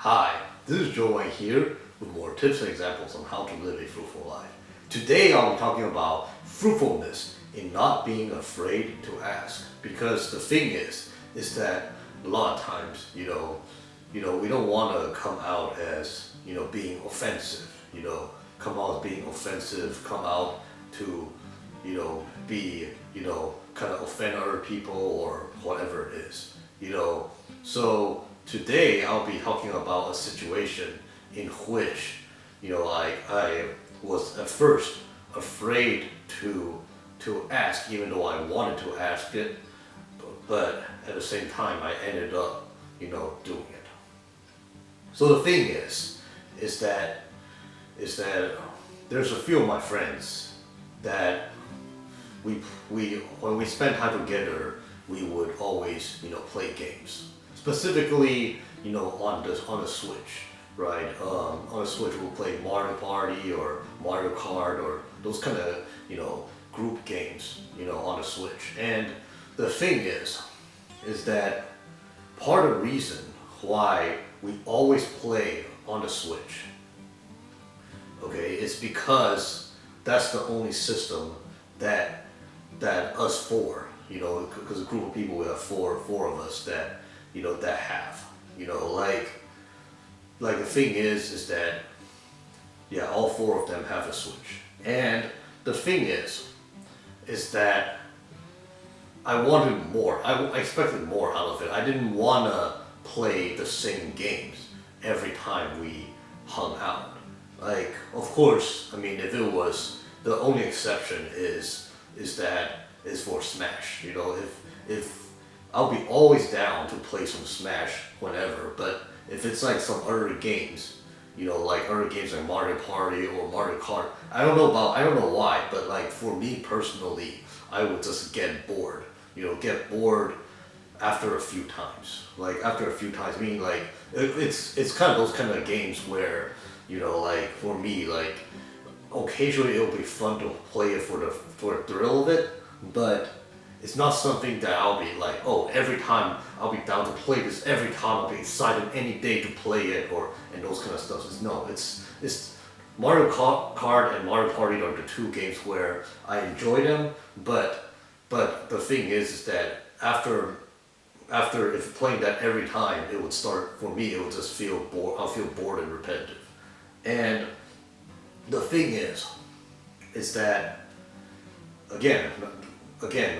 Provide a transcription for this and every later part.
Hi, this is Joe Wang here with more tips and examples on how to live a fruitful life. Today I'll be talking about fruitfulness in not being afraid to ask. Because the thing is that a lot of times, we don't want to come out as, being offensive, come out as being offensive, come out to, be, kind of offend other people or whatever it is, So today I'll be talking about a situation in which, I was at first afraid to ask, even though I wanted to ask it, but at the same time I ended up, doing it. So the thing is that there's a few of my friends that we when we spend time together, we would always, play games. Specifically, on the Switch, right? On the Switch, we'll play Mario Party or Mario Kart or those kind of, group games, on the Switch. And the thing is that part of the reason why we always play on the Switch, okay, is because that's the only system that us four, because a group of people, we have four of us that, that have, like the thing is that, yeah, all four of them have a Switch. And the thing is that I wanted more. I expected more out of it. I didn't want to play the same games every time we hung out. Like, of course, I mean, if it was, the only exception is for Smash. If I'll be always down to play some Smash whenever, but if it's like some other games, like other games like Mario Party or Mario Kart, I don't know why, but like for me personally, I would just get bored. Get bored after a few times. Like after a few times, meaning like it's kind of those kind of games where, like for me, like occasionally it'll be fun to play it for the thrill of it, but it's not something that I'll be like, oh, every time I'll be down to play this, every time I'll be excited any day to play it, and those kind of stuff. It's Mario Kart and Mario Party are the two games where I enjoy them, but the thing is that after if playing that every time, it would start, for me, it would just feel bored. I'll feel bored and repetitive. And the thing is that again,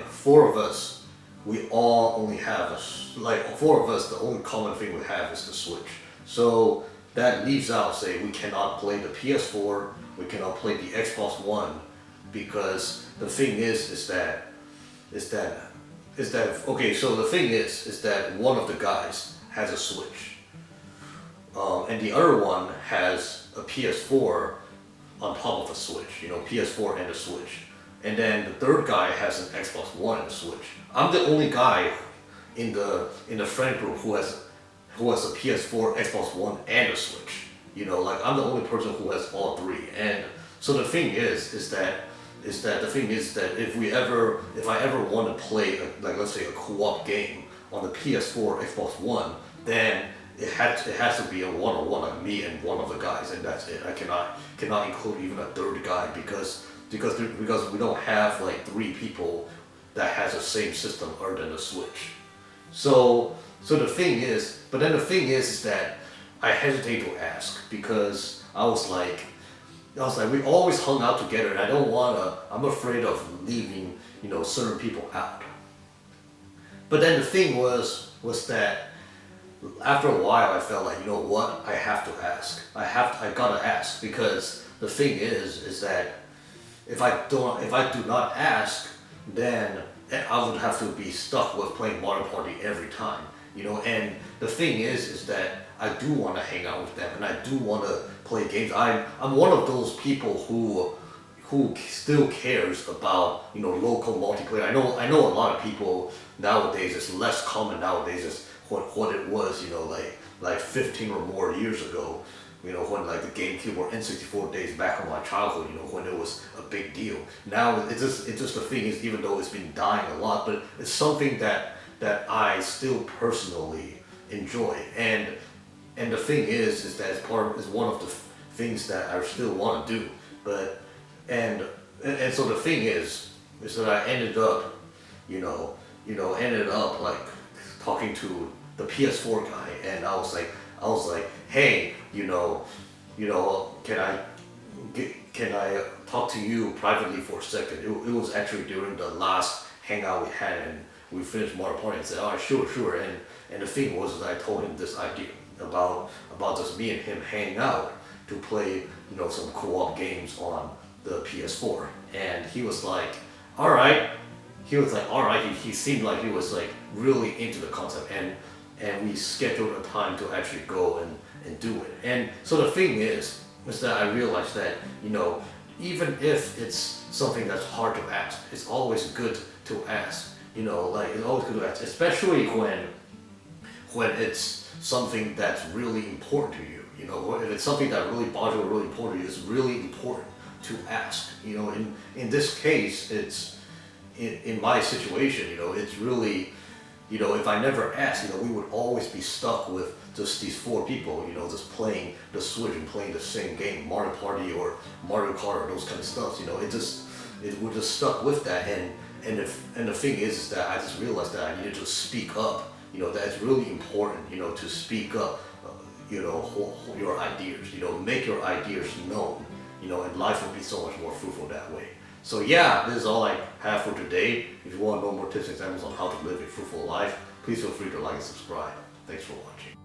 four of us, we all only have four of us. The only common thing we have is the Switch. So that leaves out, say, we cannot play the PS4, we cannot play the Xbox One, because the thing is that okay. So the thing is that one of the guys has a Switch, and the other one has a PS4 on top of a Switch. PS4 and a Switch. And then the third guy has an Xbox One and a Switch. I'm the only guy in the friend group who has a PS4, Xbox One, and a Switch. Like I'm the only person who has all three. And so the thing is that if I ever want to play like let's say a co-op game on the PS4, Xbox One, then it has to be a one-on-one, like me and one of the guys, and that's it. I cannot include even a third guy because we don't have like three people that has the same system other than the Switch. So the thing is that I hesitate to ask because I was like we always hung out together, and I'm afraid of leaving, certain people out. But then the thing was that after a while I felt like, what, I have to ask. I gotta ask, because the thing is that if I do not ask, then I would have to be stuck with playing Mario Party every time, And the thing is that I do want to hang out with them, and I do want to play games. I'm one of those people who still cares about, local multiplayer. I know a lot of people nowadays. It's less common nowadays as what it was, like 15 or more years ago. When like the GameCube or N64 days back in my childhood, when it was a big deal. Now it's just the thing is, even though it's been dying a lot, but it's something that I still personally enjoy. And and the thing is that is one of the things that I still want to do. But and so the thing is that I ended up, ended up like talking to the PS4 guy, and I was like, hey, can I talk to you privately for a second? It was actually during the last hangout we had, and we finished Mario Party, and said, all right, sure. And the thing was that I told him this idea about just me and him hanging out to play, some co-op games on the PS4, and he was like, all right. He seemed like he was like really into the concept, and we scheduled a time to actually go and do it. And so the thing is that I realized that, even if it's something that's hard to ask, it's always good to ask. It's always good to ask, especially when it's something that's really important to you. If it's something that really bothers you or really important to you, it's really important to ask. In this case, it's in my situation, it's really, if I never asked, we would always be stuck with just these four people, just playing the Switch and playing the same game, Mario Party or Mario Kart or those kind of stuff. We're just stuck with that. And the thing is that I just realized that I needed to speak up. That it's really important, to speak up, your ideas, make your ideas known, and life will be so much more fruitful that way. So yeah, this is all I have for today. If you want to know more tips and examples on how to live a fruitful life, please feel free to like and subscribe. Thanks for watching.